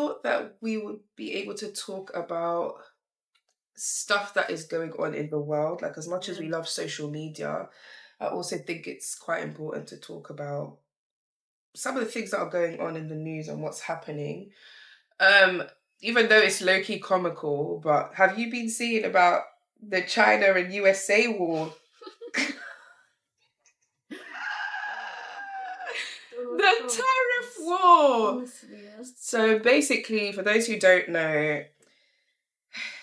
thought that we would be able to talk about stuff that is going on in the world. Like, as much as we love social media, I also think it's quite important to talk about some of the things that are going on in the news and what's happening. Even though it's low-key comical, but have you been seeing about the China and USA war? The tariff war. So basically, for those who don't know,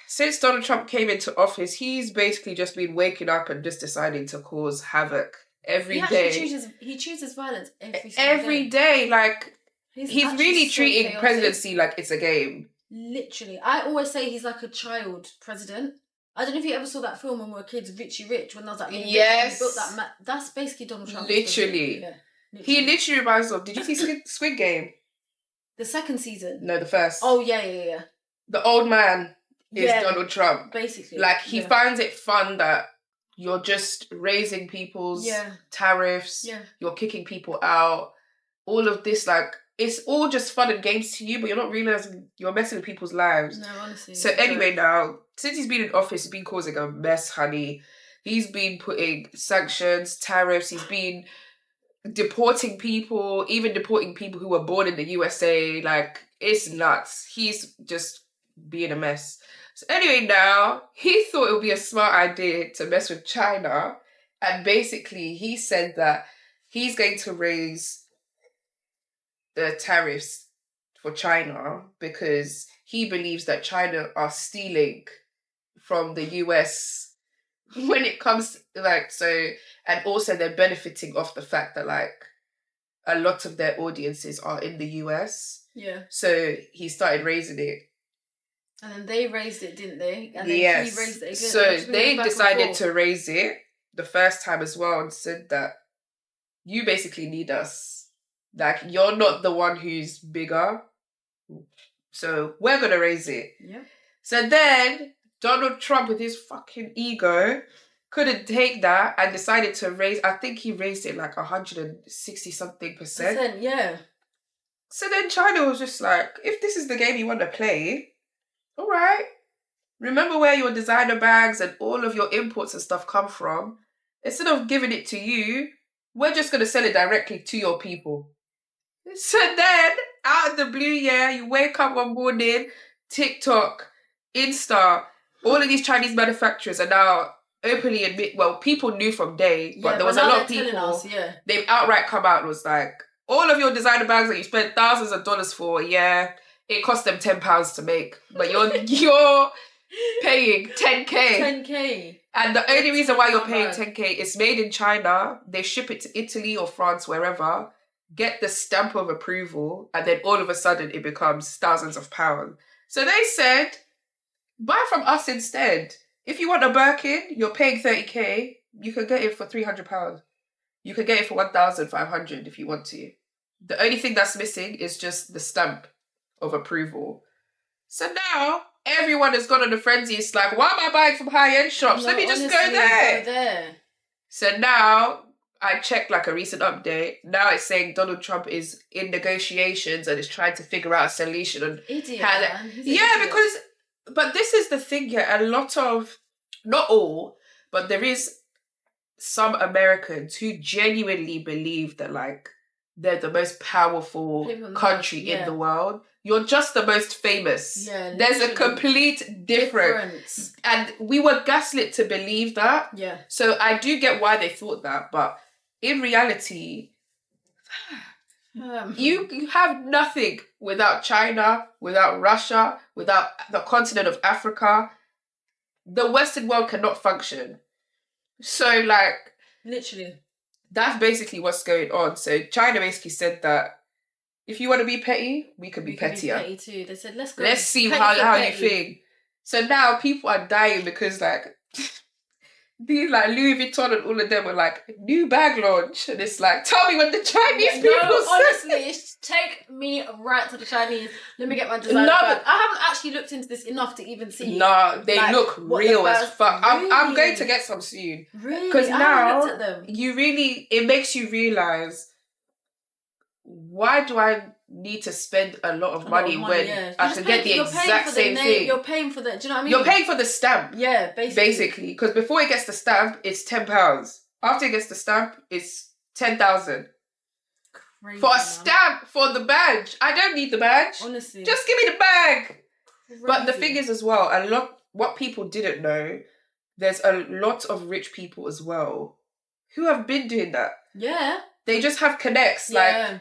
since Donald Trump came into office, he's basically just been waking up and just deciding to cause havoc every day. He chooses violence every day. Like, he's really treating presidency like it's a game. Literally. I always say he's like a child president. I don't know if you ever saw that film when we were kids, Richie Rich, when I was like, yes, built that that's basically Donald Trump. Literally. Yeah. He literally reminds me of, did you see Squid Game? The second season? No, the first. Oh, yeah. The old man is Donald Trump. Basically. Like, he finds it fun that you're just raising people's tariffs. Yeah. You're kicking people out. All of this, like, it's all just fun and games to you, but you're not realising you're messing with people's lives. No, honestly. So anyway, now, since he's been in office, he's been causing a mess, honey. He's been putting sanctions, tariffs. He's been deporting people, even deporting people who were born in the USA. Like, it's nuts. He's just being a mess. So anyway, now, he thought it would be a smart idea to mess with China. And basically, he said that he's going to raise the tariffs for China because he believes that China are stealing from the US when it comes, like, so, and also they're benefiting off the fact that, like, a lot of their audiences are in the US. Yeah. So he started raising it. And then they raised it, didn't they? And then he raised it again. So they decided to raise it the first time as well and said that you basically need us. Like, you're not the one who's bigger. So we're going to raise it. Yeah. So then Donald Trump, with his fucking ego, couldn't take that and decided to raise, I think he raised it like 160-something%. Yeah. So then China was just like, if this is the game you want to play, all right. Remember where your designer bags and all of your imports and stuff come from. Instead of giving it to you, we're just going to sell it directly to your people. So then, out of the blue, you wake up one morning, TikTok, Insta, all of these Chinese manufacturers are now openly admit, well, people knew from day, but there was a lot of people, they've outright come out and was like, all of your designer bags that you spent thousands of dollars for, it cost them £10 to make, but you're paying 10K. 10K. And the only reason why you're paying 10K is made in China. They ship it to Italy or France, wherever, get the stamp of approval, and then all of a sudden it becomes thousands of pounds. So they said, buy from us instead. If you want a Birkin, you're paying 30K, you can get it for £300. You can get it for 1,500 if you want to. The only thing that's missing is just the stamp of approval. So now everyone has gone on a frenzy. It's like, why am I buying from high-end shops? Let me just go there. So now I checked like a recent update. Now it's saying Donald Trump is in negotiations and is trying to figure out a solution on how that. But this is the thing here. A lot of, not all, but there is some Americans who genuinely believe that, like, they're the most powerful country in the world. You're just the most famous. Yeah, there's a complete difference. And we were gaslit to believe that. Yeah. So I do get why they thought that. But in reality, you have nothing without China, without Russia, without the continent of Africa. The Western world cannot function. So, like, literally, that's basically what's going on. So China basically said that if you want to be petty, we can be pettier. Be petty too. They said, let's go. Let's see how you think. So now people are dying because, like, these, like, Louis Vuitton and all of them were like, new bag launch. And it's like, tell me when the Chinese people honestly, take me right to the Chinese. Let me get my designer bag. I haven't actually looked into this enough to even see. No, they like, look real as fuck. Really? I'm going to get some soon. Really? Because now, it makes you realise, why do I need to spend a lot of money when I can get the you're exact same thing. You're paying for the, do you know what I mean? You're paying for the stamp. Yeah, basically. Because before it gets the stamp, it's £10. After it gets the stamp, it's 10,000. Crazy, for a stamp, for the badge. I don't need the badge. Honestly. Just give me the bag. Crazy. But the thing is as well, what people didn't know, there's a lot of rich people as well who have been doing that. Yeah. They just have connects. Like,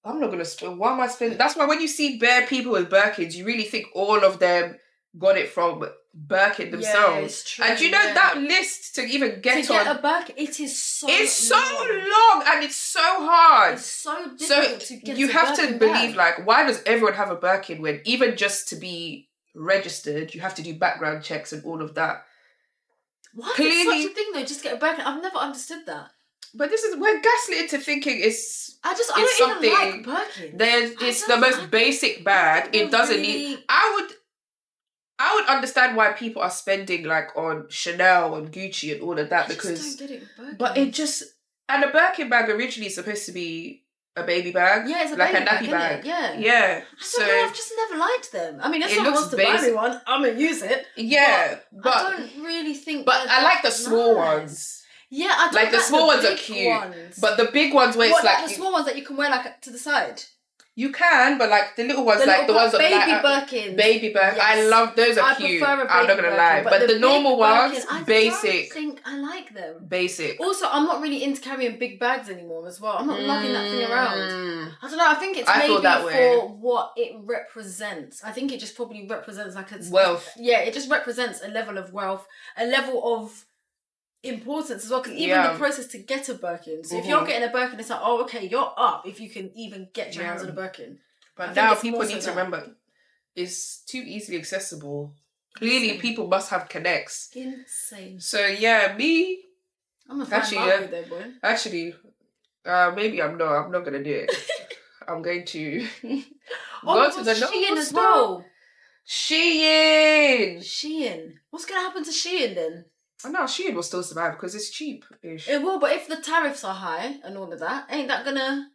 I'm not going to spend. Why am I spending? That's why when you see bare people with Birkins, you really think all of them got it from Birkin themselves. Yeah, it's true. And you know that list to even get on. To get a Birkin, it is so long and it's so hard. It's so difficult to get you have to believe, like, why does everyone have a Birkin when even just to be registered, you have to do background checks and all of that? Why is it such a thing though? Just get a Birkin. I've never understood that. But we're gaslit into thinking it's I don't even like Birkin. It's the most basic bag. It doesn't need. I would understand why people are spending like on Chanel and Gucci and all of that because. Just don't get it with Birkin. But it just and a Birkin bag originally is supposed to be a baby bag. Yeah, it's a like baby a nappy bag. Yeah. I don't know. I've just never liked them. I mean, if someone wants to buy me one, I'm gonna use it. Yeah, but I don't really think. But I like the small ones. Yeah, I don't like the small ones are cute, but the big ones where it's like the small ones that you can wear like to the side. You can, but like the little ones, the ones that baby Birkins. Baby Birkins. Yes. I love those. Are cute. I'm not gonna lie, but the normal ones, basic. I think I like them. Basic. Also, I'm not really into carrying big bags anymore as well. I'm not lugging that thing around. I don't know. I think it's maybe for what it represents. I think it just probably represents like a wealth. Yeah, it just represents a level of wealth, a level of importance as well, because even the process to get a Birkin, so if you're getting a Birkin, it's like, oh, okay, you're up if you can even get your hands on a Birkin. But now people need to remember it's too easily accessible. Clearly people must have connects. Insane. So me, I'm a fan of there, boy. Actually, maybe I'm not gonna do it. I'm going to go to the Shein as well. Shein. What's gonna happen to Shein then? Oh, no, Shein will still survive because it's cheap-ish. It will, but if the tariffs are high and all of that, ain't that gonna...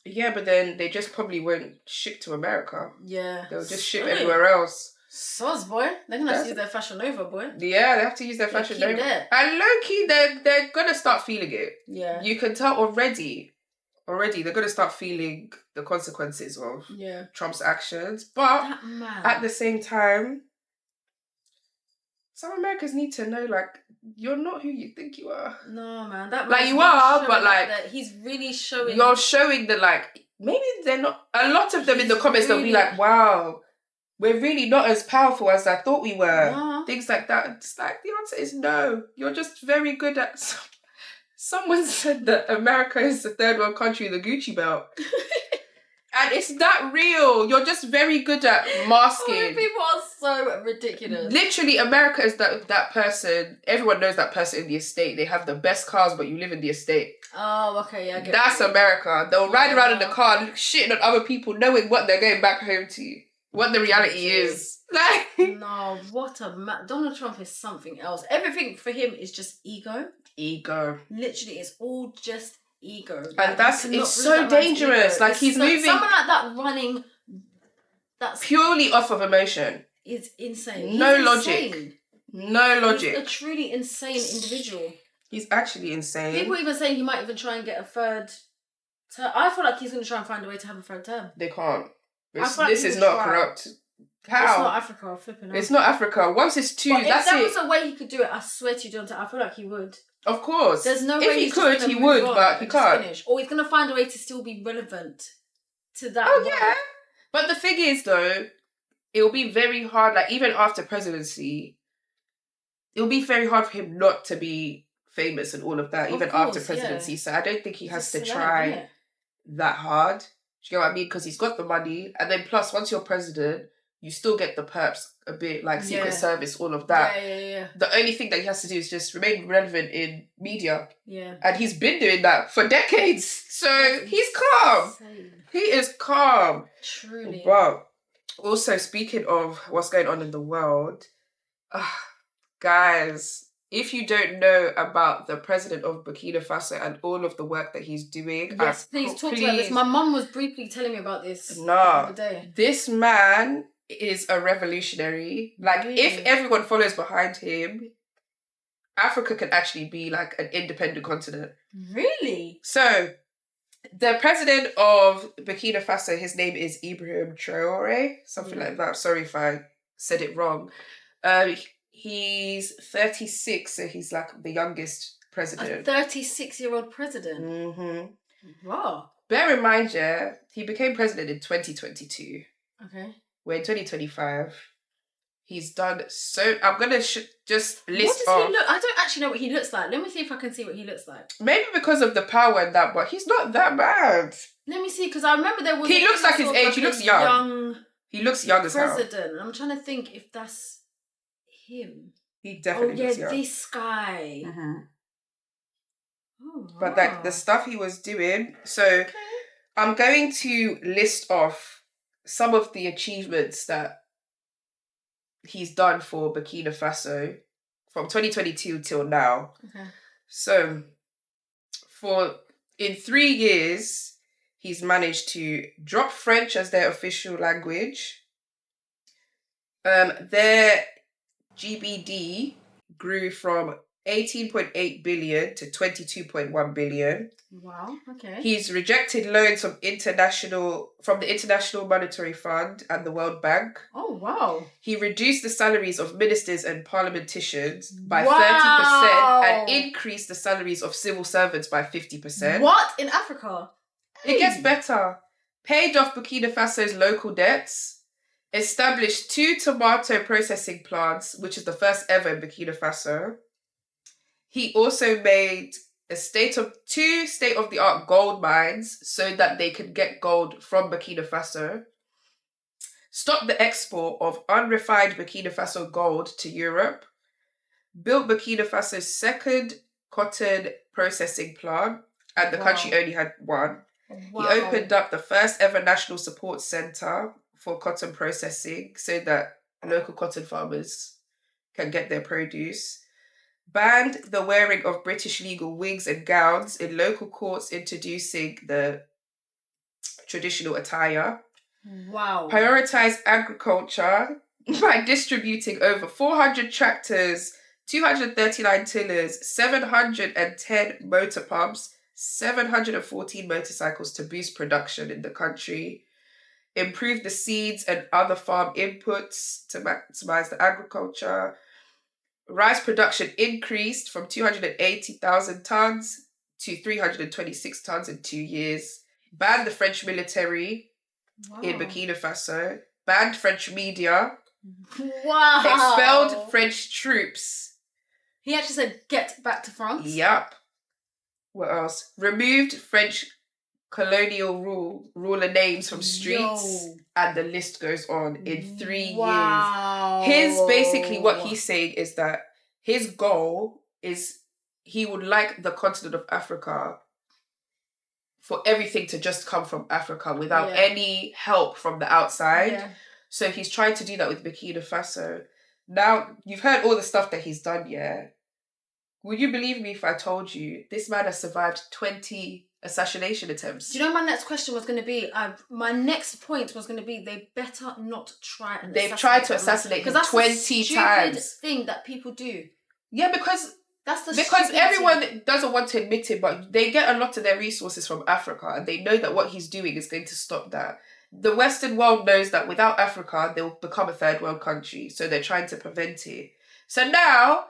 Yeah, but then they just probably won't ship to America. Yeah. They'll just ship everywhere else. Soz, boy. They're gonna have to use their Fashion Nova, boy. Yeah, they have to use their Fashion Nova. And low-key, they're gonna start feeling it. Yeah. You can tell already, they're gonna start feeling the consequences of Trump's actions. But at the same time, some Americans need to know, like, you're not who you think you are. No, man. That like, you are, but, like... That he's really showing... You're showing that, like, maybe they're not... A lot of them in the comments, they'll be like, wow, we're really not as powerful as I thought we were. No. Things like that. It's like, the answer is no. You're just very good at... Someone said that America is the third world country with a Gucci belt. And it's not real. You're just very good at masking. Oh, people are so ridiculous. Literally, America is that person. Everyone knows that person in the estate. They have the best cars, but you live in the estate. Oh, okay, yeah. That's America. They'll ride around in the car, shitting on other people, knowing what they're going back home to. What the reality is. Like, no, what a Donald Trump is something else. Everything for him is just ego. Ego. Literally, it's all just ego. And it's so dangerous. Like, he's moving. Someone like that running, that's purely off of emotion. Is insane. No logic. No logic. He's a truly insane individual. He's actually insane. People even saying he might even try and get a third term. I feel like he's going to try and find a way to have a third term. They can't. This is not corrupt. How? It's not Africa. Flipping it's not Africa. Once it's two, that's it. If there was a way he could do it, I swear to you, Dionté, I feel like he would. Of course. There's no way if he could, he would, but he can't. Finish. Or he's going to find a way to still be relevant to that. Oh, yeah. But the thing is, though, it will be very hard, like, even after presidency, it will be very hard for him not to be famous and all of that, even after presidency. Yeah. So I don't think he has to try that hard. Do you know what I mean? Because he's got the money. And then plus, once you're president, you still get the perks a bit, like Secret Service, all of that. Yeah. The only thing that he has to do is just remain relevant in media. Yeah. And he's been doing that for decades. So he's calm. Insane. He is calm. Truly. But also, speaking of what's going on in the world, guys, if you don't know about the president of Burkina Faso and all of the work that he's doing, yes, please talk about this. My mum was briefly telling me about this the other day. This man is a revolutionary. Like, really? If everyone follows behind him, Africa can actually be like an independent continent. Really? So, the president of Burkina Faso, his name is Ibrahim Traore, something like that. Sorry if I said it wrong. He's 36, so he's like the youngest president. A 36-year-old president? Mm-hmm. Wow. Bear in mind, yeah, he became president in 2022. Okay. We're in 2025. He's done so... I'm going to just list off... What does he look... I don't actually know what he looks like. Let me see if I can see what he looks like. Maybe because of the power and that, but he's not that bad. Let me see, because I remember there was... He looks like his age. He looks young. He looks young as hell. President. I'm trying to think if that's him. He definitely looks young. This guy. Mm-hmm. Oh, wow. But like the stuff he was doing. So I'm going to list off some of the achievements that he's done for Burkina Faso from 2022 till now. Okay. So in 3 years, he's managed to drop French as their official language. Their GBD grew from 18.8 billion to 22.1 billion. Wow, okay. He's rejected loans from the International Monetary Fund and the World Bank. Oh, wow. He reduced the salaries of ministers and parliamenticians by 30% and increased the salaries of civil servants by 50%. What? In Africa? It gets better. Paid off Burkina Faso's local debts. Established 2 tomato processing plants, which is the first ever in Burkina Faso. He also made 2 state-of-the-art gold mines so that they could get gold from Burkina Faso. Stopped the export of unrefined Burkina Faso gold to Europe. Built Burkina Faso's second cotton processing plant, and the country only had 1. Wow. He opened up the first ever national support centre for cotton processing so that local cotton farmers can get their produce. Banned the wearing of British legal wigs and gowns in local courts, introducing the traditional attire. Wow. Prioritised agriculture by distributing over 400 tractors, 239 tillers, 710 motor pumps, 714 motorcycles to boost production in the country. Improved the seeds and other farm inputs to maximise the agriculture. Rice production increased from 280,000 tonnes to 326 tonnes in 2 years. Banned the French military in Burkina Faso. Banned French media. Wow. Expelled French troops. He actually said, get back to France? Yep. What else? Removed French colonial ruler names from streets, and the list goes on. In 3 years, basically what he's saying is that his goal is he would like the continent of Africa for everything to just come from Africa without any help from the outside. So he's trying to do that with Burkina Faso. Now, you've heard all the stuff that he's done, Would you believe me if I told you this man has survived 20 assassination attempts? Do you know my next question was going to be? My next point was going to be they better not try and They've tried to assassinate him 20 times. That's a thing that people do. Yeah, because everyone doesn't want to admit it, but they get a lot of their resources from Africa, and they know that what he's doing is going to stop that. The Western world knows that without Africa, they'll become a third world country, so they're trying to prevent it. So now,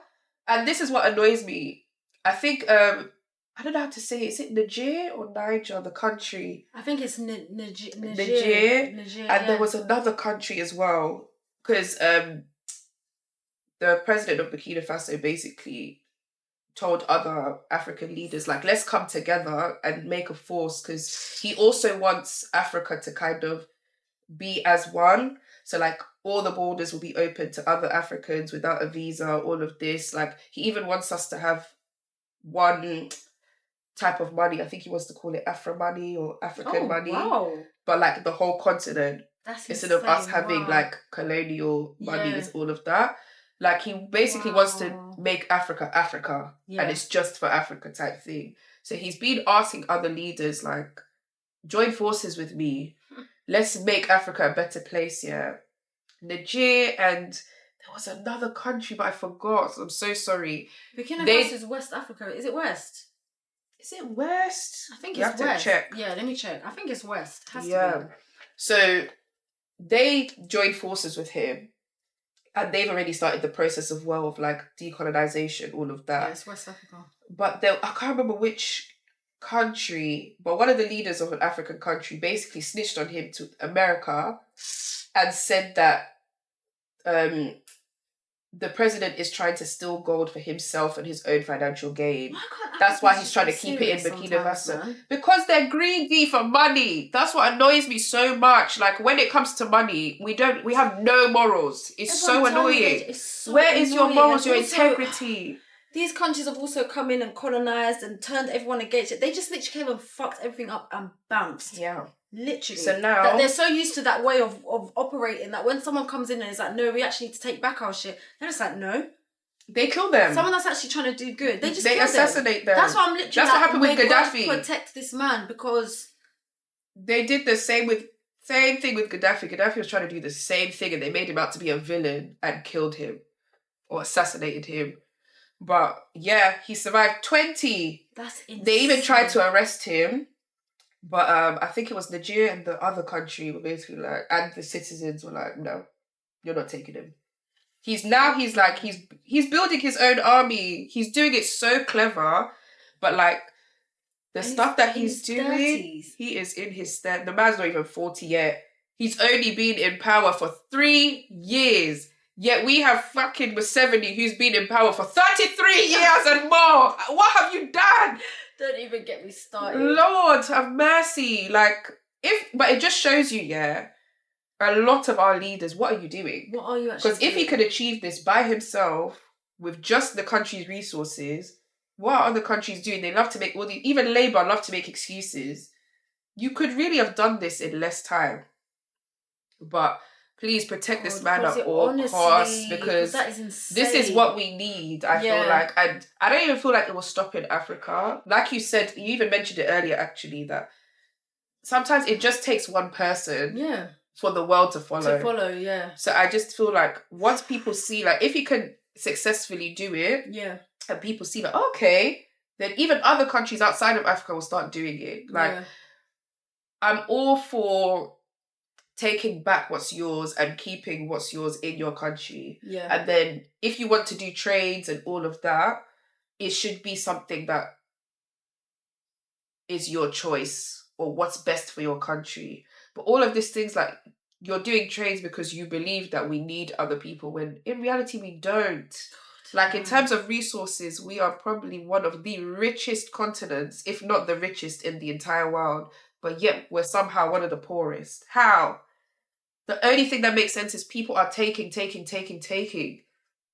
and this is what annoys me, I think, I don't know how to say it. Is it Niger or Niger, the country? I think it's Niger. And there was another country as well, because the president of Burkina Faso basically told other African leaders, like, let's come together and make a force, because he also wants Africa to kind of be as one. So, like, all the borders will be open to other Africans without a visa, all of this. Like, he even wants us to have one type of money. I think he wants to call it Afro money or African money. Wow. But, like, the whole continent. That's instead of us having, like, colonial money, is all of that. Like, he basically wants to make Africa Africa, and it's just for Africa type thing. So he's been asking other leaders, like, join forces with me. Let's make Africa a better place, yeah. Niger, and there was another country, but I forgot. I'm so sorry. Burkina Faso is West Africa. Is it West? Is it West? I think it's West. Check. Yeah, let me check. I think it's West. It has to be. So they joined forces with him, and they've already started the process of like decolonization, all of that. Yeah, it's West Africa. But I can't remember which country, but one of the leaders of an African country basically snitched on him to America and said that the president is trying to steal gold for himself and his own financial gain. That's why he's trying to keep it in Burkina Faso. Because they're greedy for money. That's what annoys me so much. Like, when it comes to money, we have no morals. It's so annoying. Where is your morals, your integrity? These countries have also come in and colonized and turned everyone against it. They just literally came and fucked everything up and bounced. Yeah. Literally. So now that they're so used to that way of operating that when someone comes in and is like, no, we actually need to take back our shit, they're just like, no. They kill them. Someone that's actually trying to do good. They assassinate them. That's why I'm literally That's what happened with Gaddafi. Protect this man, because they did the same thing with Gaddafi. Gaddafi was trying to do the same thing, and they made him out to be a villain and killed him or assassinated him. But yeah, he survived 20. That's insane. They even tried to arrest him, but I think it was Nigeria and the other country were basically like, and the citizens were like, no, you're not taking him. He's building his own army. He's doing it so clever, but like the stuff that he's doing, 30s. He is in his the man's not even 40 yet. He's only been in power for 3 years. Yet we have fucking Museveni who's been in power for 33 years and more. What have you done? Don't even get me started. Lord have mercy. But it just shows you, a lot of our leaders, what are you doing? What are you actually doing? Because if he could achieve this by himself with just the country's resources, what are other countries doing? They love to make even Labour love to make excuses. You could really have done this in less time. But please protect this man at all costs, because that is insane. This is what we need, I feel like. And I don't even feel like it will stop in Africa. Like you said, you even mentioned it earlier, actually, that sometimes it just takes one person for the world to follow. So I just feel like once people see, like, if you can successfully do it, and people see that, okay, then even other countries outside of Africa will start doing it. Like, I'm all for taking back what's yours and keeping what's yours in your country. Yeah. And then if you want to do trades and all of that, it should be something that is your choice or what's best for your country. But all of these things, like, you're doing trades because you believe that we need other people, when in reality we don't. Like, in terms of resources, we are probably one of the richest continents, if not the richest in the entire world. But yet we're somehow one of the poorest. How? The only thing that makes sense is people are taking.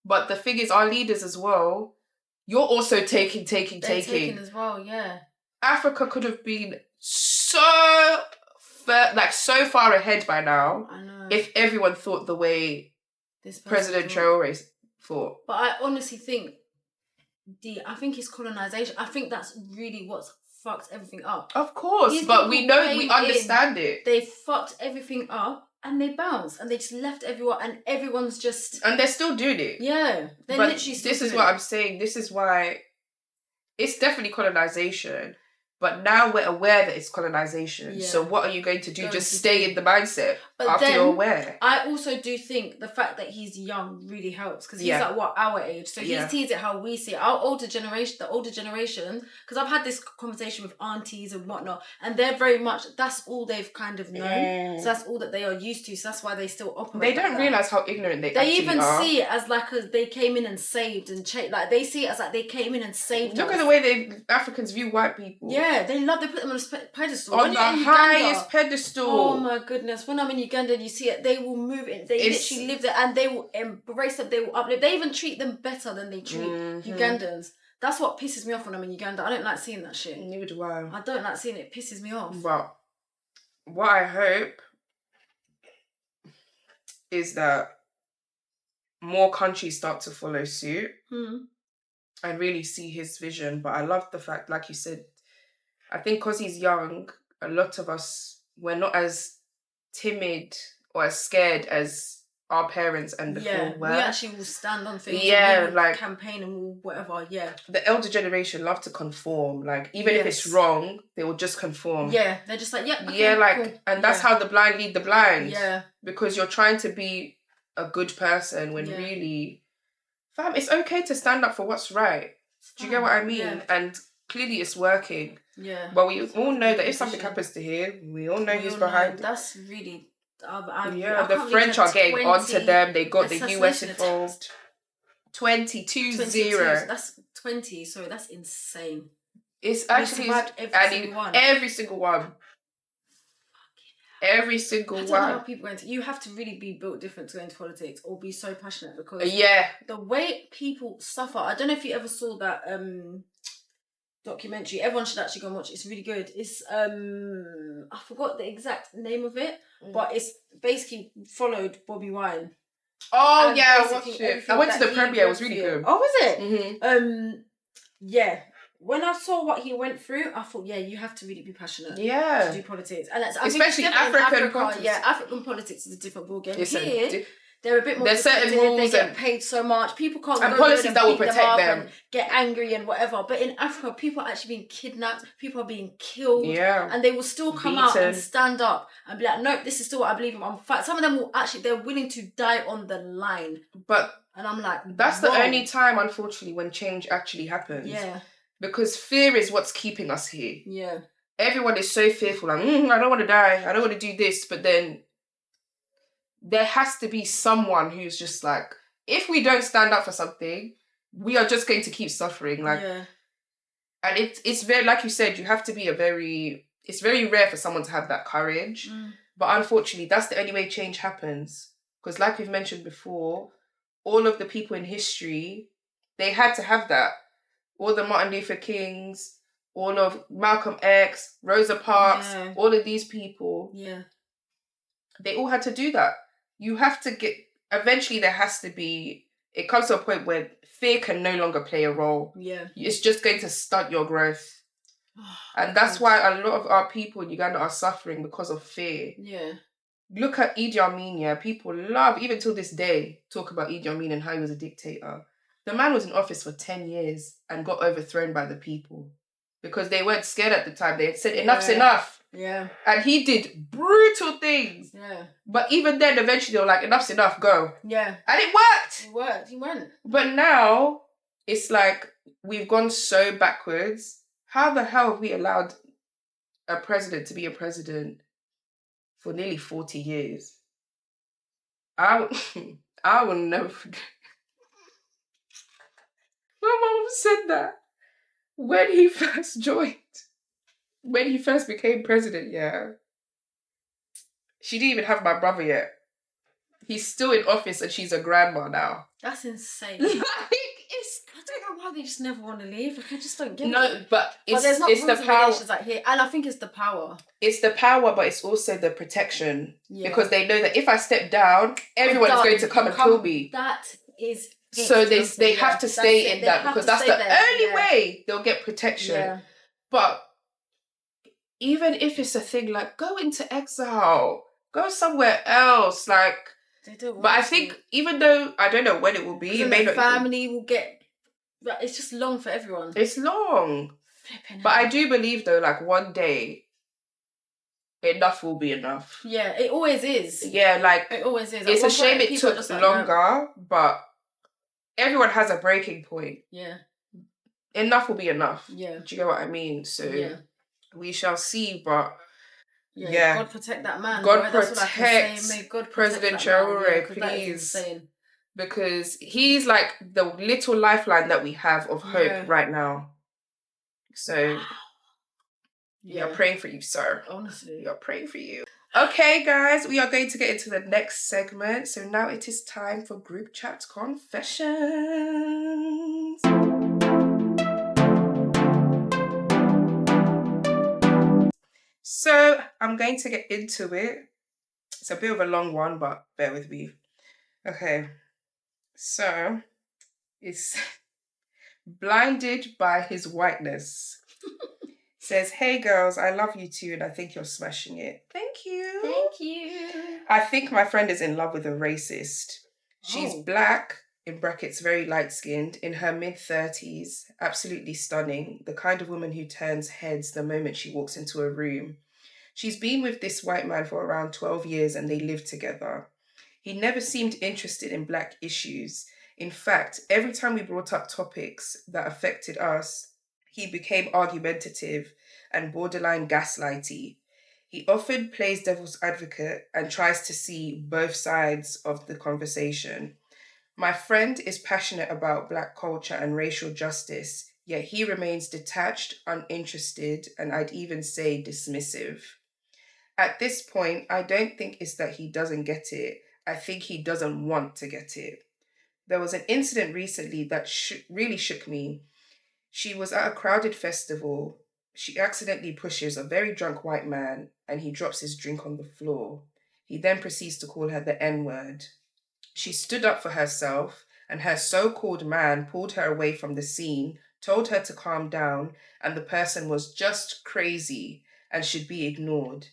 But the thing is, our leaders as well, you're also taking. They're taking as well, yeah. Africa could have been so far ahead by now. I know. If everyone thought the way President Traoré thought. But I honestly think I think it's colonization. I think that's really what's fucked everything up. Of course, but we understand it. They fucked everything up. And they bounced, and they just left everyone, and everyone's just... And they're still doing it. Yeah, they're literally still doing it. This is what I'm saying. This is why it's definitely colonization, but now we're aware that it's colonization. Yeah. So what are you going to do? Just stay in the mindset after you're aware? I also do think the fact that he's young really helps, because he's like, our age. So he sees it how we see it. Our the older generation, because I've had this conversation with aunties and whatnot, and they're very much, that's all they've kind of known. So that's all that they are used to. So that's why they still operate. They don't realise how ignorant they actually even are. see it as like they came in and saved and changed. Like, they see it as like they came in and saved Look at the way Africans view white people. Yeah, they put them on a pedestal. On the highest pedestal. Oh my goodness. When I'm in Uganda and you see it, they will move it. They literally live there, and they will embrace them. They will uplift. They even treat them better than they treat Ugandans. That's what pisses me off when I'm in Uganda. I don't like seeing that shit. Neither do I. I don't like seeing it. It pisses me off. But what I hope is that more countries start to follow suit and really see his vision. But I love the fact, like you said, I think because he's young, a lot of us, we're not as timid or as scared as our parents and before were. We actually will stand on things. Yeah, and like campaign and we'll whatever. Yeah, the elder generation love to conform. Like even if it's wrong, they will just conform. Yeah, they're just like okay, yeah, like cool. And that's how the blind lead the blind. Yeah, because you're trying to be a good person when really, fam, it's okay to stand up for what's right. Do you get what I mean? Yeah. And clearly it's working. Yeah. But we all know that if something happens to him, we all know who's behind it. That's really... the French are getting onto them. They got the US involved. 22-0. That's 20. Sorry, that's insane. It's actually every single one. Every single one. I don't know how people go into... You have to really be built different to go into politics or be so passionate because the way people suffer. I don't know if you ever saw that documentary. Everyone should actually go and watch it. It's really good. It's I forgot the exact name of it, but it's basically followed Bobby Wine. Oh and yeah, I watched it. I went to the premiere. It was really good. Oh, was it? Mm-hmm. Yeah. When I saw what he went through, I thought, you have to really be passionate to do politics. And especially African politics. Yeah, African politics is a different ballgame. Here, they're a bit more... There's certain rules. They get paid so much. People can't and policies that will protect them. And get angry and whatever. But in Africa, people are actually being kidnapped. People are being killed. Yeah. And they will still come out and stand up and be like, nope, this is still what I believe in. In fact, some of them will actually... They're willing to die on the line. And I'm like... That's the only time, unfortunately, when change actually happens. Yeah. Because fear is what's keeping us here. Yeah. Everyone is so fearful. Like, I don't want to die. I don't want to do this. But then there has to be someone who's just like, if we don't stand up for something, we are just going to keep suffering. Like, and it's very, like you said, you have to be it's very rare for someone to have that courage. But unfortunately, that's the only way change happens. Because like we've mentioned before, all of the people in history, they had to have that. All the Martin Luther Kings, all of Malcolm X, Rosa Parks, all of these people. Yeah. They all had to do that. You have to eventually there has to be, it comes to a point where fear can no longer play a role. Yeah. It's just going to stunt your growth. And that's why a lot of our people in Uganda are suffering because of fear. Yeah. Look at Idi Amin, people love, even till this day, talk about Idi Amin and how he was a dictator. The man was in office for 10 years and got overthrown by the people because they weren't scared at the time. They had said, enough's enough. Yeah. And he did brutal things. Yeah. But even then, eventually, they were like, enough's enough, go. Yeah. And it worked. It worked. He went. But now, it's like, we've gone so backwards. How the hell have we allowed a president to be a president for nearly 40 years? I will never forget. My mom said that when he first became president, she didn't even have my brother yet. He's still in office and she's a grandma now. That's insane. I don't know why they just never want to leave. Like, I just don't get it. No, but there's not rules and regulations like here. And I think it's the power. It's the power, but it's also the protection. Yeah. Because they know that if I step down, everyone is going to come and kill me. That is... So they have to stay in that because that's the only way they'll get protection. Yeah. But even if it's a thing like go into exile, go somewhere else, like they don't. But I think even though I don't know when it will be, it may not. Family will get. It's just long for everyone. It's long. But I do believe though, like one day, enough will be enough. Yeah, it always is. Yeah, like it always is. It's a shame it took longer, but. Everyone has a breaking point. Yeah. Enough will be enough. Yeah. Do you get what I mean? So we shall see, but God protect that man. God protect President Traore, please. Because he's like the little lifeline that we have of hope right now. So we are praying for you, sir. Honestly. We are praying for you. Okay, guys, we are going to get into the next segment. So now it is time for Group Chat Confessions. So I'm going to get into it. It's a bit of a long one, but bear with me. Okay. So it's blinded by his whiteness. Says, hey girls, I love you too and I think you're smashing it. Thank you. Thank you. I think my friend is in love with a racist. She's black, in brackets, very light skinned, in her mid 30s, absolutely stunning, the kind of woman who turns heads the moment she walks into a room. She's been with this white man for around 12 years and they live together. He never seemed interested in black issues. In fact, every time we brought up topics that affected us, he became argumentative and borderline gaslighty. He often plays devil's advocate and tries to see both sides of the conversation. My friend is passionate about black culture and racial justice, yet he remains detached, uninterested, and I'd even say dismissive. At this point, I don't think it's that he doesn't get it. I think he doesn't want to get it. There was an incident recently that really shook me. She was at a crowded festival. She accidentally pushes a very drunk white man and he drops his drink on the floor. He then proceeds to call her the N word. She stood up for herself and her so called man pulled her away from the scene, told her to calm down, and the person was just crazy and should be ignored.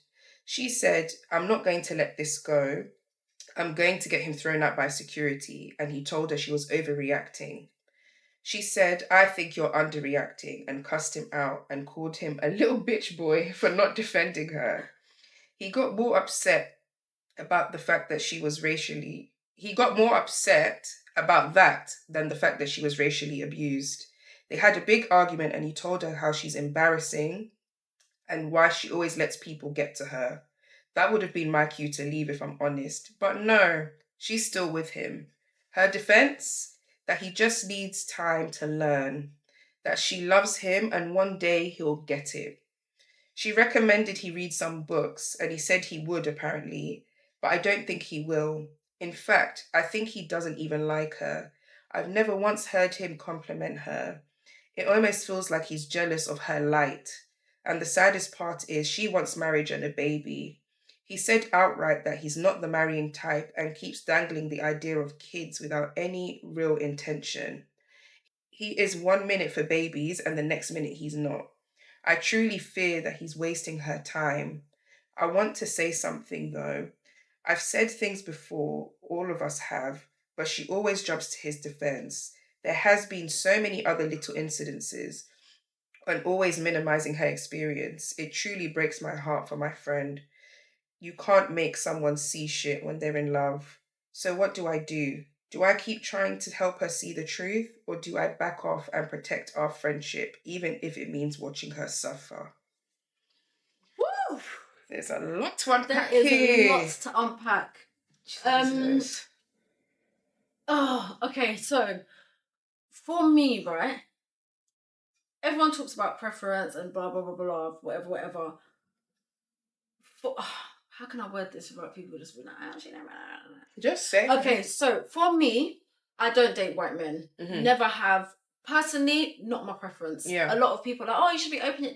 She said, I'm not going to let this go. I'm going to get him thrown out by security. And he told her she was overreacting. She said, I think you're underreacting, and cussed him out and called him a little bitch boy for not defending her. He got more upset about the fact that she was racially, he got more upset about that than the fact that she was racially abused. They had a big argument and he told her how she's embarrassing and why she always lets people get to her. That would have been my cue to leave if I'm honest. But no, she's still with him. Her defense? That he just needs time to learn. That she loves him and one day he'll get it. She recommended he read some books and he said he would apparently, but I don't think he will. In fact, I think he doesn't even like her. I've never once heard him compliment her. It almost feels like he's jealous of her light. And the saddest part is she wants marriage and a baby. He said outright that he's not the marrying type and keeps dangling the idea of kids without any real intention. He is 1 minute for babies and the next minute he's not. I truly fear that he's wasting her time. I want to say something though. I've said things before, all of us have, but she always jumps to his defense. There has been so many other little incidences and always minimizing her experience. It truly breaks my heart for my friend. You can't make someone see shit when they're in love. So what do I do? Do I keep trying to help her see the truth, or do I back off and protect our friendship, even if it means watching her suffer? Woo! There's a lot to unpack here. There is a lot to unpack. Okay, so for me, right? Everyone talks about preference and blah blah blah blah, whatever. How can I word this without people just being like, actually, no. Just say. Okay, so for me, I don't date white men. Mm-hmm. Never have. Personally, not my preference. Yeah. A lot of people are like, oh, you should be open.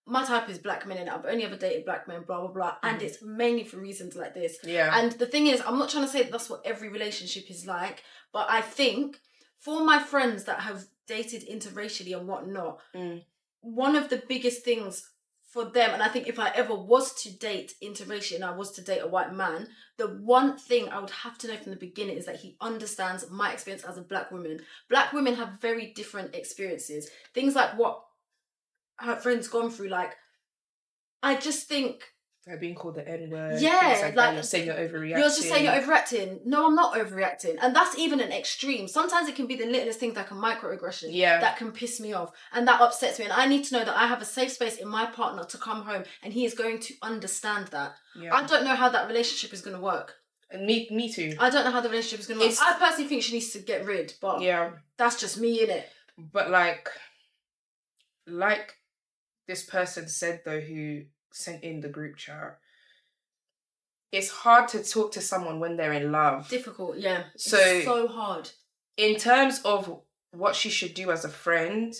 My type is black men, and I've only ever dated black men, blah, blah, blah. Mm-hmm. And it's mainly for reasons like this. Yeah. And the thing is, I'm not trying to say that that's what every relationship is like, but I think for my friends that have dated interracially and whatnot, one of the biggest things for them, and I think if I ever was to date interracially and I was to date a white man, the one thing I would have to know from the beginning is that he understands my experience as a black woman. Black women have very different experiences. Things like what her friend's gone through, like, I just think... Like being called the N-word. Yeah. Like you're saying you're overreacting. You're just saying you're overreacting. No, I'm not overreacting. And that's even an extreme. Sometimes it can be the littlest things like a microaggression that can piss me off. And that upsets me. And I need to know that I have a safe space in my partner to come home and he is going to understand that. Yeah. I don't know how that relationship is going to work. And me too. I don't know how the relationship is going to work. I personally think she needs to get rid, but that's just me, innit? But like this person said though, who sent in the group chat, it's hard to talk to someone when they're in love. Difficult, yeah. It's so hard. In terms of what she should do as a friend,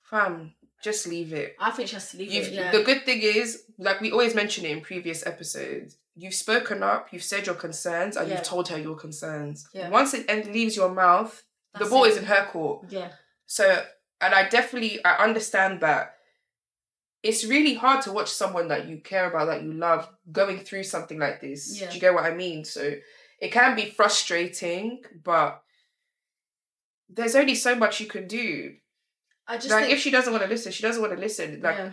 fam, just leave it. I think she has to leave it, yeah. The good thing is, like we always mention it in previous episodes, you've spoken up, you've said your concerns, and you've told her your concerns. Yeah. Once it leaves your mouth, the ball is in her court. Yeah. So, and I understand that it's really hard to watch someone that you care about, that you love, going through something like this. Yeah. Do you get what I mean? So it can be frustrating, but there's only so much you can do. I just think, if she doesn't want to listen, she doesn't want to listen. Like,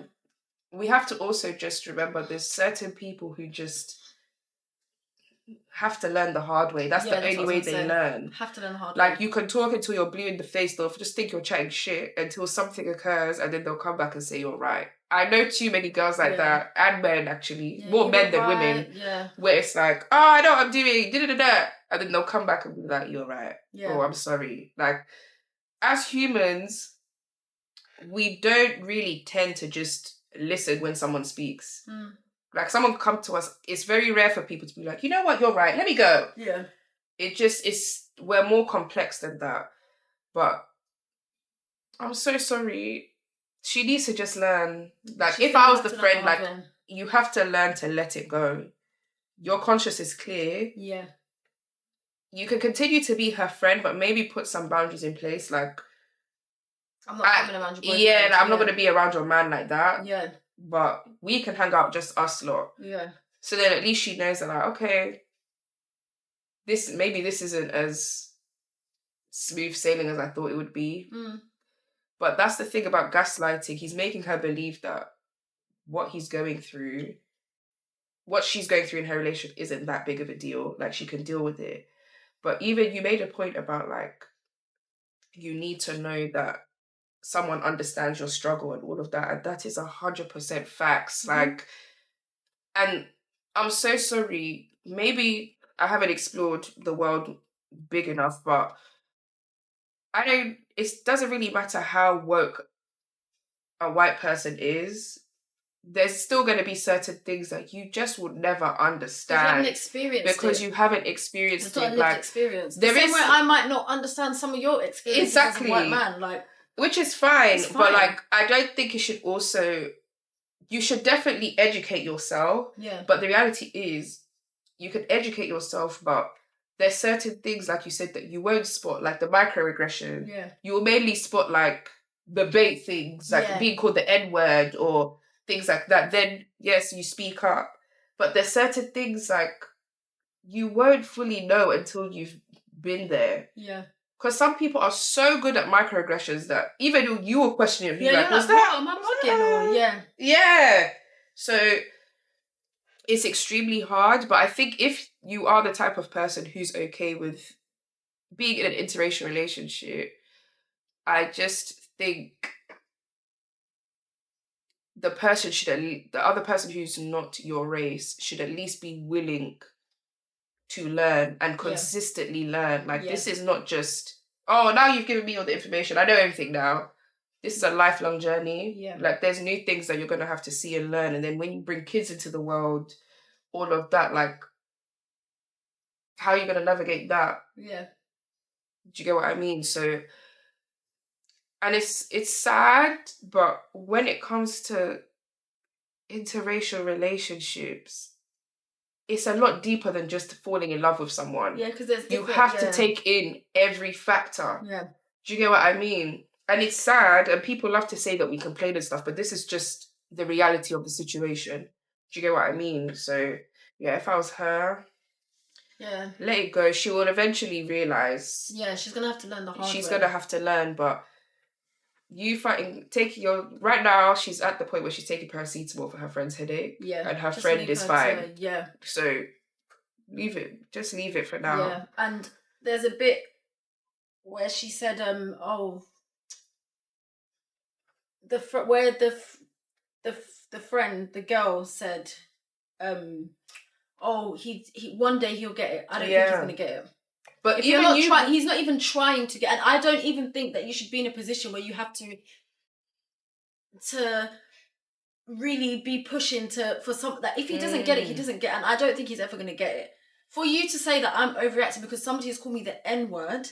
we have to also just remember there's certain people who just have to learn the hard way. That's the only way they learn. Have to learn the hard way. Like, you can talk until you're blue in the face, they'll just think you're chatting shit until something occurs, and then they'll come back and say you're right. I know too many girls like that, and men actually, more men than women, where it's like, oh, I know what I'm doing, da-da-da-da, and then they'll come back and be like, you're right. Oh, I'm sorry. Like, as humans, we don't really tend to just listen when someone speaks. Like, someone come to us, it's very rare for people to be like, you know what, you're right, let me go. Yeah. We're more complex than that. But I'm so sorry. She needs to just learn. Like, if I was the friend, like, you have to learn to let it go. Your conscience is clear. Yeah. You can continue to be her friend, but maybe put some boundaries in place. Like, I'm not coming around your boyfriend. Yeah, like, I'm not going to be around your man like that. Yeah. But we can hang out, just us lot. Yeah. So then at least she knows that, like, okay, this isn't as smooth sailing as I thought it would be. But that's the thing about gaslighting. He's making her believe that what she's going through in her relationship isn't that big of a deal. Like, she can deal with it. But even you made a point about, like, you need to know that someone understands your struggle and all of that, and that is 100% facts. Like, and I'm so sorry, maybe I haven't explored the world big enough, but it doesn't really matter how woke a white person is, there's still going to be certain things that you just would never understand. You haven't experienced because you haven't experienced it. It's not a lived experience. The same way I might not understand some of your experiences as a white man. Like, which is fine, but like, I don't think you should definitely educate yourself. Yeah. But the reality is, you can educate yourself, but there's certain things, like you said, that you won't spot, like the microaggression. Yeah. You will mainly spot, like, the bait things, like being called the N-word or things like that. Then, yes, you speak up. But there's certain things, like, you won't fully know until you've been there. Yeah. Because some people are so good at microaggressions that even you will question it. Yeah, like, was that? Am I bugging? Yeah. Yeah. So it's extremely hard. But I think if you are the type of person who's okay with being in an interracial relationship, I just think the other person who's not your race should at least be willing to learn and consistently learn. Like, this is not just, oh, now you've given me all the information, I know everything now. This is a lifelong journey. Yeah. Like, there's new things that you're going to have to see and learn. And then when you bring kids into the world, all of that, like, how are you going to navigate that? Yeah. Do you get what I mean? So, and it's sad, but when it comes to interracial relationships, it's a lot deeper than just falling in love with someone. Yeah, because you have to take in every factor. Yeah. Do you get what I mean? And it's sad, and people love to say that we complain and stuff, but this is just the reality of the situation. Do you get what I mean? So, yeah, if I was her, let it go. She will eventually realise. Yeah, she's going to have to learn the hard way. She's going to have to learn, but right now, she's at the point where she's taking paracetamol for her friend's headache. Yeah. And her friend is fine. So leave it for now. Yeah. And there's a bit where she said, the friend, the girl said, he one day he'll get it. I don't think he's gonna get it. But if he's not even trying to get, and I don't even think that you should be in a position where you have to really be pushing for something that if he doesn't get it, he doesn't get it, and I don't think he's ever going to get it. For you to say that I'm overreacting because somebody has called me the N-word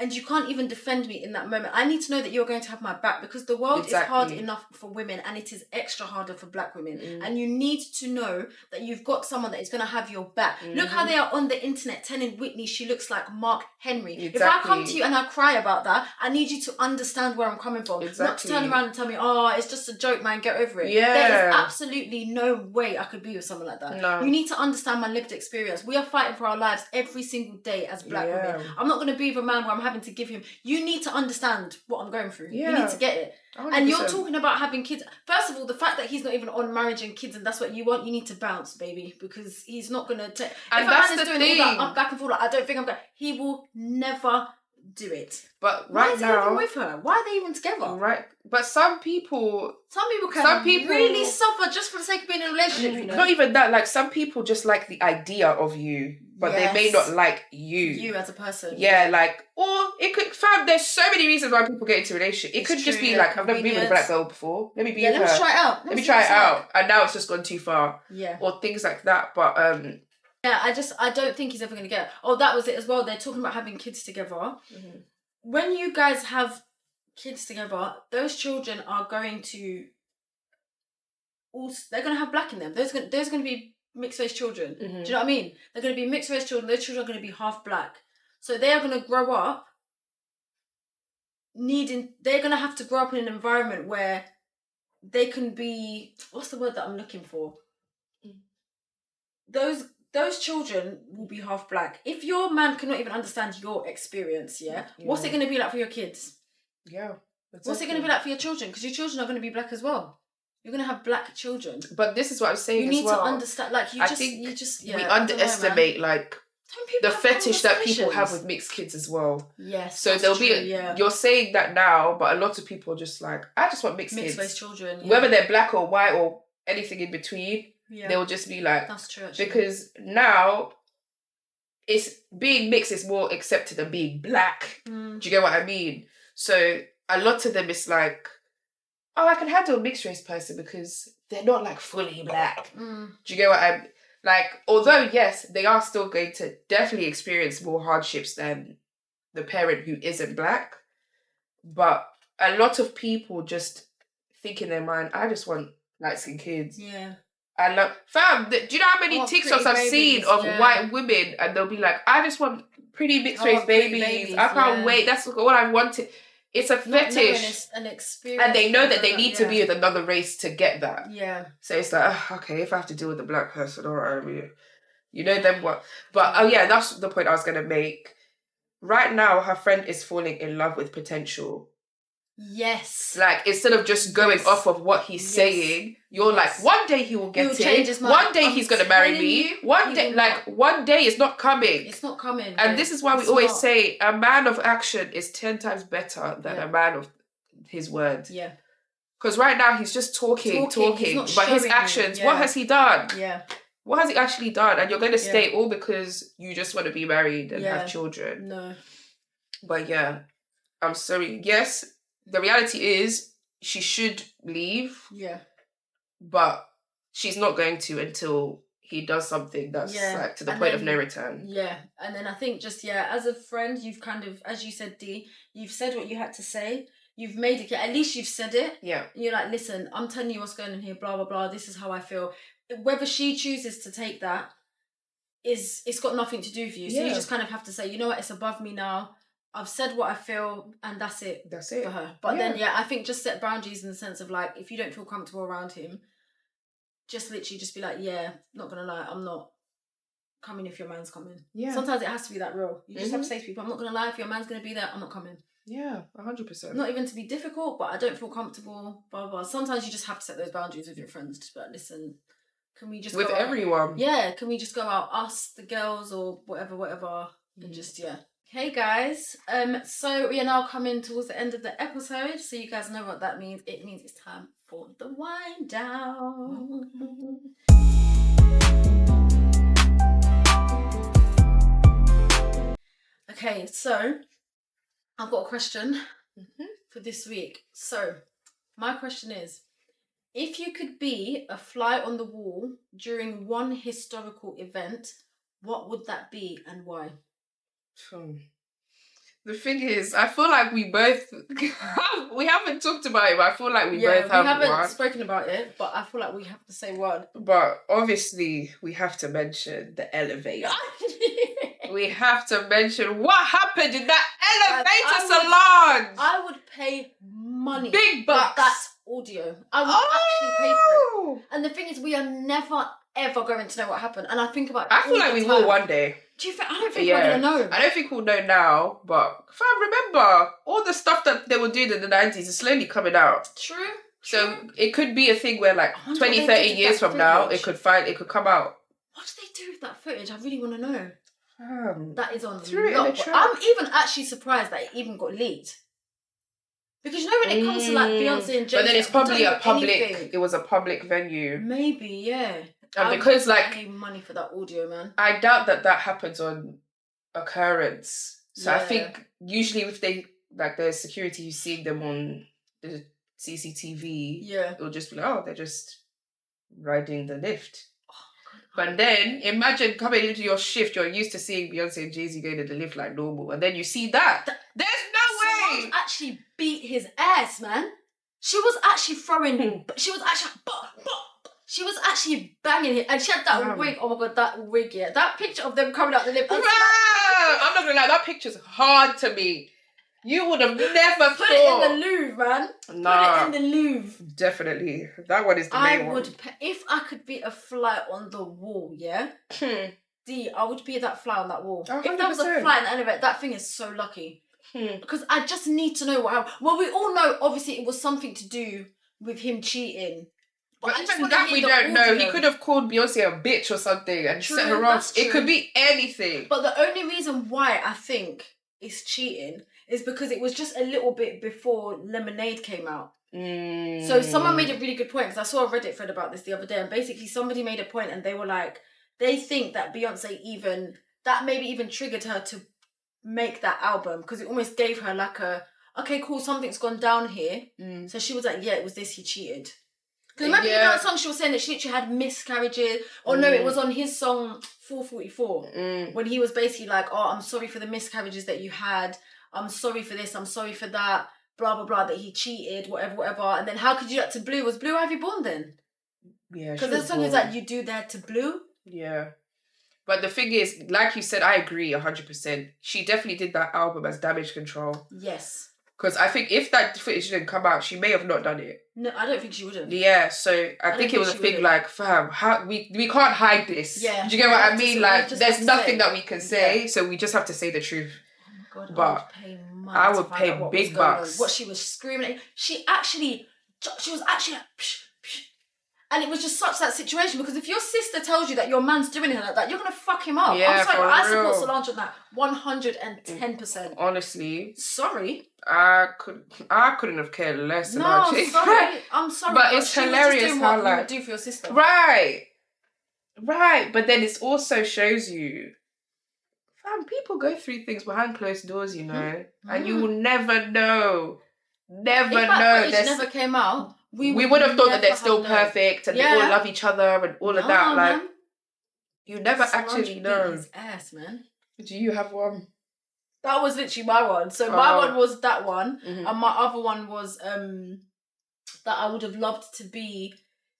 and you can't even defend me in that moment. I need to know that you're going to have my back, because the world is hard enough for women, and it is extra harder for black women. And you need to know that you've got someone that is going to have your back. Look how they are on the internet telling Whitney she looks like Mark Henry. If I come to you and I cry about that, I need you to understand where I'm coming from. Not to turn around and tell me, oh, it's just a joke, man, get over it. There is absolutely no way I could be with someone like that. No. You need to understand my lived experience. We are fighting for our lives every single day as black women. I'm not going to be with a man where I'm having to give him. You need to understand what I'm going through. You need to get it. 100%. And you're talking about having kids. First of all, the fact that he's not even on marriage and kids, and that's what you want, you need to bounce, baby, because he's not going to take. And if that's a man is doing all that back and forth, like, I don't think I'm going. He will never do it. But why is he even with her? Why are they even together? Right. But some people can really suffer just for the sake of being in a relationship. You know? Not even that. Like, some people just like the idea of you, but they may not like you. You as a person. Yeah, like, or it could. There's so many reasons why people get into a relationship. It could just be like, I've never been with a black girl before. Let me be with her. Let me try it out. Let me try it out. And now it's just gone too far. Yeah. Or things like that. But yeah, I don't think he's ever going to get. Oh, that was it as well. They're talking about having kids together. Mm-hmm. When you guys have kids together, those children are going to they're going to have black in them. There's going to be mixed race children. Mm-hmm. Do you know what I mean? They're going to be mixed race children. Those children are going to be half black. So they are going to grow up they're going to have to grow up in an environment where they can be, what's the word that I'm looking for? Those children will be half black. If your man cannot even understand your experience, what's it going to be like for your kids? Yeah. Exactly. What's it going to be like for your children? Because your children are going to be black as well. You're going to have black children. But this is what I'm saying as well. You need to understand, like, we underestimate, like, the fetish that people have with mixed kids as well. Yes. So there'll be, you're saying that now, but a lot of people are just like, I just want mixed kids. Mixed race children. Yeah. Whether they're black or white or anything in between. Yeah. They'll just be like, that's true, actually. Because now it's being mixed is more accepted than being black. Do you get what I mean? So a lot of them it's like, oh, I can handle a mixed race person because they're not like fully black. Do you get what I'm like? Although yes, they are still going to definitely experience more hardships than the parent who isn't black, but a lot of people just think in their mind, I just want light-skinned kids. Yeah. I love, fam, do you know how many TikToks I've seen of white women and they'll be like, I just want pretty mixed race babies. I can't wait. That's what I wanted. It's a fetish. An experience. And they know that they need to be with another race to get that. Yeah. So it's like, okay, if I have to deal with a black person, all right, you know them what. But that's the point I was going to make. Right now, her friend is falling in love with potential. Yes. Like, instead of just going off of what he's saying, you're like, one day he will get it. One day he's going to marry me. One day is not coming. It's not coming. And this is why we always say a man of action is 10 times better than a man of his word. Yeah. Because right now he's just talking. But his actions, what has he done? Yeah. What has he actually done? And you're going to stay all because you just want to be married and have children. No. But yeah, I'm sorry. Yes, the reality is she should leave. Yeah. But she's not going to until he does something that's like to the point of no return. Yeah. And then I think just, as a friend, you've kind of, as you said, Dee, you've said what you had to say. You've made it, at least you've said it. Yeah. You're like, listen, I'm telling you what's going on here, blah, blah, blah. This is how I feel. Whether she chooses to take that, it's got nothing to do with you. So you just kind of have to say, you know what, it's above me now. I've said what I feel and that's it. That's it. For her. But then, I think just set boundaries in the sense of like, if you don't feel comfortable around him, just literally just be like, not going to lie, I'm not coming if your man's coming. Yeah. Sometimes it has to be that real. You just have to say to people, I'm not going to lie, if your man's going to be there, I'm not coming. Yeah, 100%. Not even to be difficult, but I don't feel comfortable, blah, blah, blah. Sometimes you just have to set those boundaries with your friends. Just be like, listen, can we just with go everyone? Out? Yeah, can we just go out, us, the girls, or whatever, and just, Hey guys, so we are now coming towards the end of the episode, so you guys know what that means. It means it's time for the wind down. Okay, so I've got a question for this week. So my question is, if you could be a fly on the wall during one historical event, what would that be and why? The thing is, I feel like we both we haven't talked about it, but I feel like we both have one. We haven't spoken about it, but I feel like we have to say one. But obviously, we have to mention the elevator. We have to mention what happened in that elevator salon. I would pay money. Big bucks. For that audio. I would actually pay for it. And the thing is, we are never ever going to know what happened. And I think about it. I feel like we will one day. Do you think? I don't think we're gonna know. I don't think we'll know now, but if I remember all the stuff that they were doing in the 90s is slowly coming out. True. So it could be a thing where like 20, 30 years from now, it could come out. What do they do with that footage? I really want to know. That is on I'm even actually surprised that it even got leaked. Because you know when it comes to like Beyonce and Jay-Z, but then it's probably it was a public venue. Maybe, yeah. And because like pay money for that audio, man. I doubt that happens on occurrence. So I think usually if they like the security who's seeing them on the CCTV, it'll just be like, oh, they're just riding the lift. But then imagine coming into your shift, you're used to seeing Beyonce and Jay-Z going in the lift like normal, and then you see that. There's no way. Actually beat his ass, man. She was actually throwing. She was actually. She was actually banging him, and she had that wig. Oh my god, that wig! Yeah, that picture of them coming out the lift. I'm not gonna lie, that picture's hard to me. You would have never put it in the Louvre, man. Nah, put it in the Louvre. Definitely, that one is the main one. If I could be a fly on the wall, yeah. I would be that fly on that wall. 100%. If there was a fly in the elevator, that thing is so lucky. Because I just need to know what happened. Well, we all know, obviously, it was something to do with him cheating. But even that we don't know. He could have called Beyonce a bitch or something and set her off. It could be anything. But the only reason why I think it's cheating is because it was just a little bit before Lemonade came out. So someone made a really good point, because I saw a Reddit thread about this the other day, and basically somebody made a point and they were like, they think that Beyonce that maybe even triggered her to make that album, because it almost gave her like okay, cool, something's gone down here. So she was like, yeah, it was this, he cheated. Because remember, you know that song she was saying that she literally had miscarriages? Or no, it was on his song 444. When he was basically like, oh, I'm sorry for the miscarriages that you had. I'm sorry for this. I'm sorry for that. Blah, blah, blah, that he cheated, whatever. And then how could you do that to Blue? Was Blue Ivy born then? Yeah, because the song is like, you do that to Blue? Yeah. But the thing is, like you said, I agree 100%. She definitely did that album as Damage Control. Yes. Because I think if that footage didn't come out, she may have not done it. No, I don't think she would have. Yeah, so I think it was a thing like, fam, how we can't hide this. Yeah. Do you get what I mean? Like, there's nothing that we can say, so we just have to say the truth. Oh my God, but I would pay big bucks. What she was screaming. She was actually like, psh, psh. And it was just such that situation, because if your sister tells you that your man's doing it like that, you're going to fuck him up. Yeah, I'm sorry, but I support real. Solange on that 110%. Honestly. Sorry. I couldn't have cared less about it. I'm sorry. But it's hilarious how like... do for your sister. Right. But then it also shows you, fam, people go through things behind closed doors, you know, and you will never know. If that footage never came out, we would have thought that they're still perfect and they all love each other and all of that. Like, man. You never actually know. His ass, man. Do you have one? That was literally my one. So my one was that one, and my other one was that I would have loved to be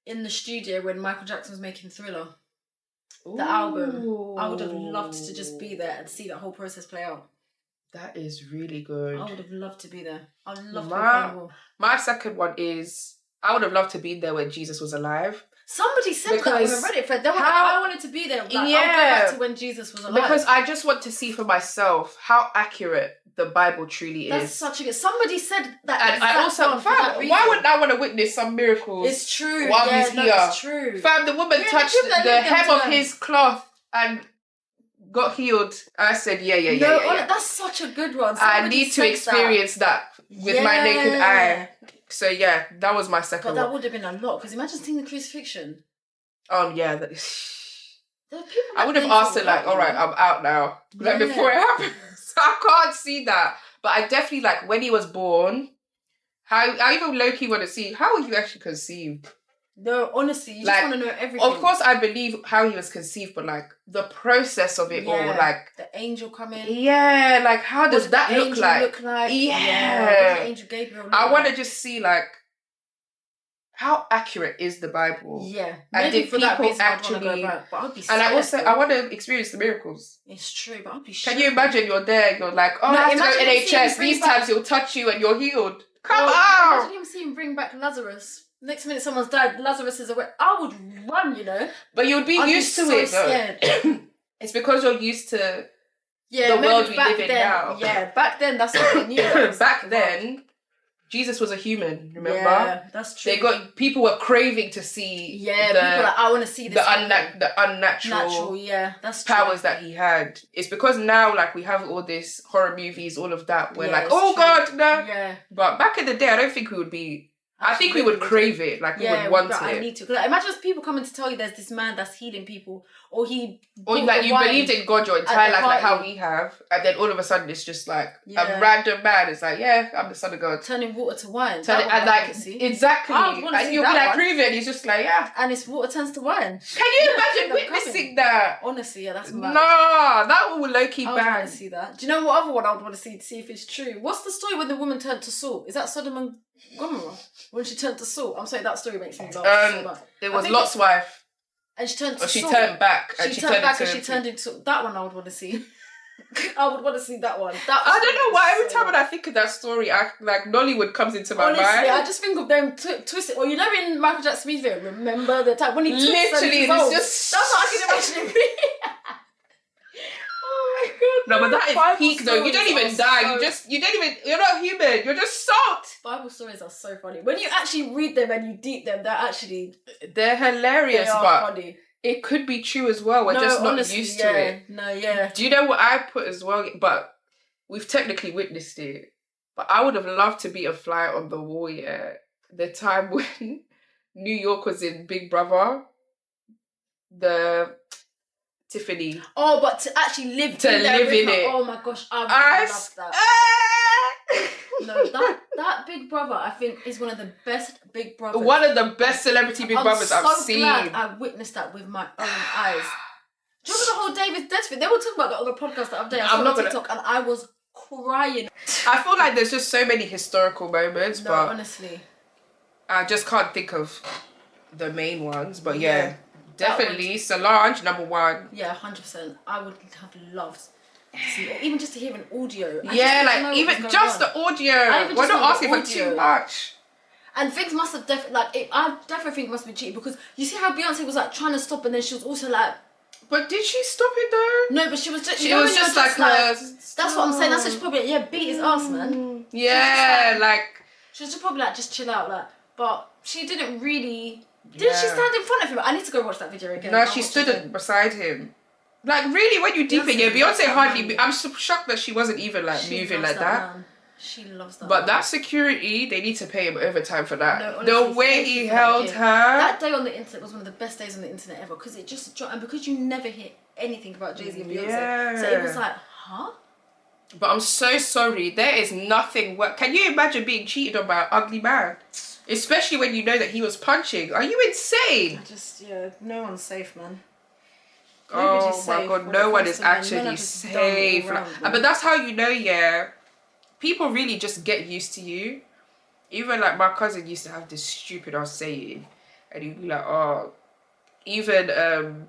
in the studio when Michael Jackson was making Thriller. The album. I would have loved to just be there and see that whole process play out. That is really good. I would have loved to be there. I would love to be. My second one is, I would have loved to be there when Jesus was alive. Somebody said that on a Reddit thread. They were like, I wanted to be there. Like, I'll go back to when Jesus was alive. Because I just want to see for myself how accurate the Bible truly is. That's such a good... Somebody said that. And I also... Fam, why wouldn't I want to witness some miracles? It's true. While he's here. It's true. Fam, the woman touched the hem of his cloth and got healed. I said, yeah. That's such a good one. I need to experience that with my naked eye. So yeah, that was my second one. But that would have been a lot, because imagine seeing the crucifixion. Yeah. I would have asked her like, all right, I'm out now. Like before it happens. I can't see that. But I definitely, like, when he was born, I even low-key want to see, how were you actually conceived? No, honestly, you just want to know everything. Of course, I believe how he was conceived, but like the process of it all, like the angel coming. Yeah, like how does that look like? Yeah. What does Angel Gabriel look I want to just see like how accurate is the Bible? Yeah, and maybe did for people that reason actually? I'd want to go back, but I'd be scared. And I want to experience the miracles. It's true, but I'd be. Can you imagine? You're there, you're like, oh, I have to go NHS. These times he'll touch you and you're healed. Come on! Imagine him seeing bring back Lazarus. Next minute someone's died, Lazarus is away. I would run, you know. But you'd be used to it, though. It's because you're used to the world we live in now. Yeah, back then that's what they knew. Back then, Jesus was a human. Remember? Yeah, that's true. People were craving to see. Yeah, people like, I want to see this. The unnatural. Yeah, that's true. Powers that he had. It's because now, like, we have all this horror movies, all of that. We're like, oh God, no. Yeah. But back in the day, I don't think we would be. I think we would crave it, like we would want it. I need to. Like, imagine people coming to tell you there's this man that's healing people, or like you believed in God your entire life, like how we have, and then all of a sudden it's just like a random man. It's like, yeah, I'm the son of God, turning water to wine. And like exactly, and you'll be like, prove it. And he's just like, yeah, and it's water turns to wine. Can you imagine witnessing that? Honestly, yeah, that's mad. Nah, that one will low key bad. I want to see that. Do you know what other one I would want to see if it's true? What's the story when the woman turned to salt? Is that Sodom and Gomorrah? When she turned to salt. I'm saying that story makes me laugh so much. It was Lot's wife. And she turned to salt. She turned back. And she turned into that one I would want to see. I would want to see that one. I don't know why every time when I think of that story, like Nollywood comes into my mind. I just think of them twisting. Or you know in Michael Jackson's video, remember the time when he literally it's just that's what I can imagine. Oh my god. No, but that is peak though. You don't even die. You're not human. You're just salt. Bible stories are so funny. When you actually read them and you deep them, they're hilarious. They are funny. It could be true as well. We're just not used to it. No, yeah. Do you know what I put as well? But we've technically witnessed it. But I would have loved to be a fly on the wall, yeah. The time when New York was in Big Brother. Tiffany. Oh, but to actually live in it. Oh my gosh, I would love that. No, that Big Brother, I think, is one of the best Big Brothers. One of the best celebrity Big Brothers I've seen. I'm so glad I witnessed that with my own eyes. Do you remember the whole David death thing? They were talking about that on the podcast the other day. I saw on TikTok and I was crying. I feel like there's just so many historical moments, but honestly, I just can't think of the main ones. But yeah. Definitely, Solange, number one. Yeah, 100%. I would have loved to see it. Even just to hear an audio. Yeah, like even just the audio. We're not asking for too much. And things must have I definitely think it must be cheated because you see how Beyonce was like trying to stop and then she was also like. But did she stop it though? No, but she was just. It was just like that's what I'm saying. That's what she probably beat his ass, man. Yeah, she was just probably just chill out, but she didn't really. Did she stand in front of him? I need to go watch that video again. No, she stood beside him. Like really, when you deep in it, Beyonce hardly. I'm so shocked that she wasn't even moving like that. Man. She loves that. But that security, they need to pay him overtime for that. No, honestly, the way he held her. That day on the internet was one of the best days on the internet ever because it just dropped, and because you never hear anything about Jay-Z and Beyonce, so it was like, huh? But I'm so sorry. There is nothing. Can you imagine being cheated on by an ugly man? Especially when you know that he was punching. Are you insane? No one's safe, man. Oh my god, no one is actually safe. But that's how you know, people really just get used to you. Even like my cousin used to have this stupid ass saying, and he'd be like, oh, even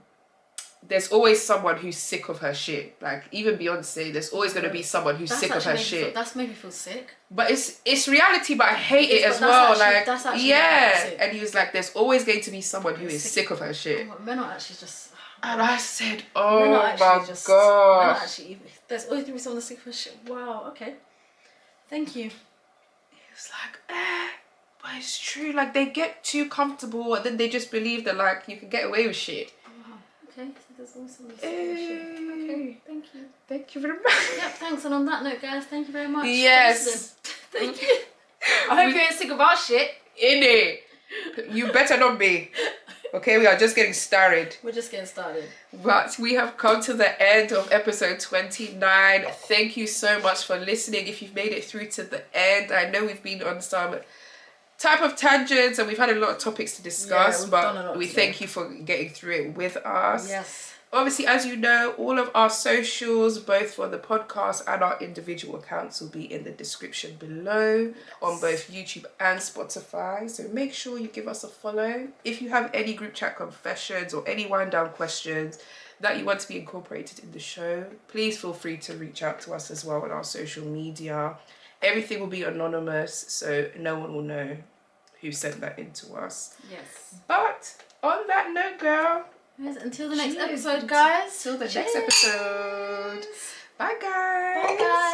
there's always someone who's sick of her shit. Like even Beyonce, there's always gonna be someone who's sick of her shit. That's made me feel sick. But it's reality, but I hate it as well. And he was like, there's always going to be someone who is sick of her shit. Men are actually just. And I said, oh my god. There's always going to be someone sick of her shit. Wow. Okay. Thank you. He was like, but it's true. Like they get too comfortable, and then they just believe that like you can get away with shit. Okay, so there's always someone sick of shit. Okay, thank you. Thank you very much. Yep, thanks. And on that note, guys, thank you very much. Yes. Thank you. I hope you ain't sick of our shit. Innit? You better not be. Okay, we are just getting started. We're just getting started. But we have come to the end of episode 29. Thank you so much for listening. If you've made it through to the end, I know we've been on some type of tangents, and we've had a lot of topics to discuss, but we today. thank you for getting through it with us. Yes. Obviously, as you know, all of our socials, both for the podcast and our individual accounts, will be in the description below on both YouTube and Spotify. So make sure you give us a follow. If you have any group chat confessions or any wind down questions that you want to be incorporated in the show, please feel free to reach out to us as well on our social media. Everything will be anonymous, so no one will know who sent that in to us. Yes. But on that note, girl, until the next episode, guys. Till the next episode. Bye, guys. Bye, guys.